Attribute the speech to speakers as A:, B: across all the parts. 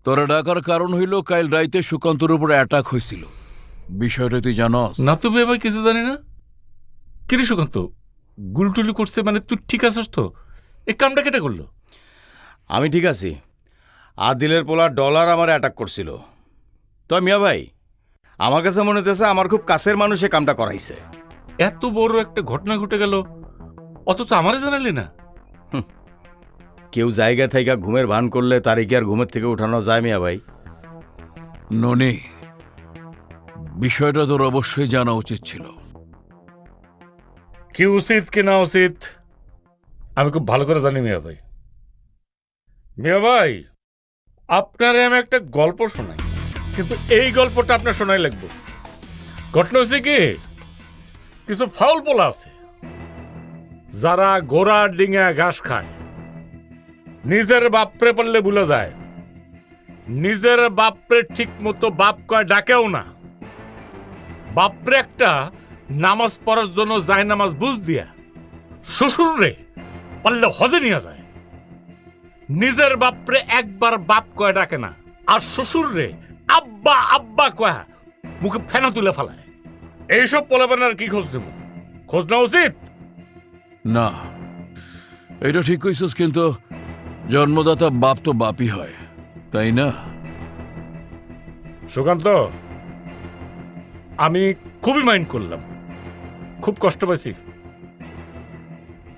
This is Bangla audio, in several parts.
A: তোরা ডাকার কারণ হইল কাল রাইতে সুকান্তর উপরে অ্যাটাক হয়েছিল। বিষয়টা তুই জানস?
B: না তো বে ভাই, কিছু জানি না। কিরে সুকান্ত, গুলটুলি করছে মানে তুই ঠিক আছিস তো? এই কামটা কেটে করলো?
C: আমি ঠিক আছি। আদিলের পোলা ডলার আমার অ্যাটাক করছিল। তো মিয়া ভাই, আমার কাছে মনে হতেছে আমার খুব কাছের মানুষে কামটা করাইছে।
B: এত বড় একটা ঘটনা ঘটে গেল, অথচ আমারে জানালি না।
C: কেউ জায়গা থেকে ঘুমের ভান করলে তারে কি আর ঘুমের থেকে উঠানো যায় মিয়া ভাই?
A: ননি, বিষয়টা তোর অবশ্যই জানা উচিত ছিল।
B: কি উচিত কি না উচিত আমি খুব ভালো করে জানি মিয়া ভাই। মিয়া ভাই, আপনারে আমি একটা গল্প শোনাই, কিন্তু এই গল্পটা আপনার শোনাই লাগবে। ঘটনা হচ্ছে কি, কিছু ফাউল পোলা আছে যারা গোড়া ডিঙা ঘাস খায়, নিজের বাপরে পারলে ভুলে যায়, নিজের বাপরে ঠিক মতো বাপ কয় ডাকেও না, বাপরে একটা নামাজ পড়ার জন্য যায় নামাজ বুঝ দিয়া শ্বশুর রে পারলে হজে নিয়ে যায়। নিজের বাপরে একবার বাপ কয় ডাকে না, আর শ্বশুর রে আব্বা আব্বা কয়া মুখে ফেনা তুলে ফেলায়। এইসব পোলাপানের কি খোঁজ নেব? খোঁজ নেওয়া উচিত
A: না, এটা ঠিক কইছিস, কিন্তু জন্মদাতা বাপ তো বাপই হয়, তাই না?
B: সুকান্ত, আমি খুবই মাইন্ড করলাম, খুব কষ্ট পাইছি।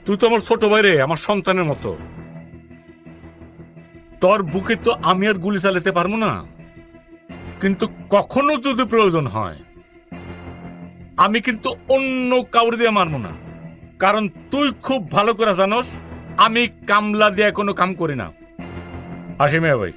B: তুই তো আমার ছোট ভাই রে, আমার সন্তানের মতো। তোর বুকে তো আমি আর গুলি চালাতে পারবো না, কিন্তু কখনো যদি প্রয়োজন হয় আমি কিন্তু অন্য কাউরে দিয়ে মারবো না। কারণ তুই খুব ভালো করে জানোস আমি কামলা দিয়ে কোনো কাম করি না। আসি মিয়া ভাই।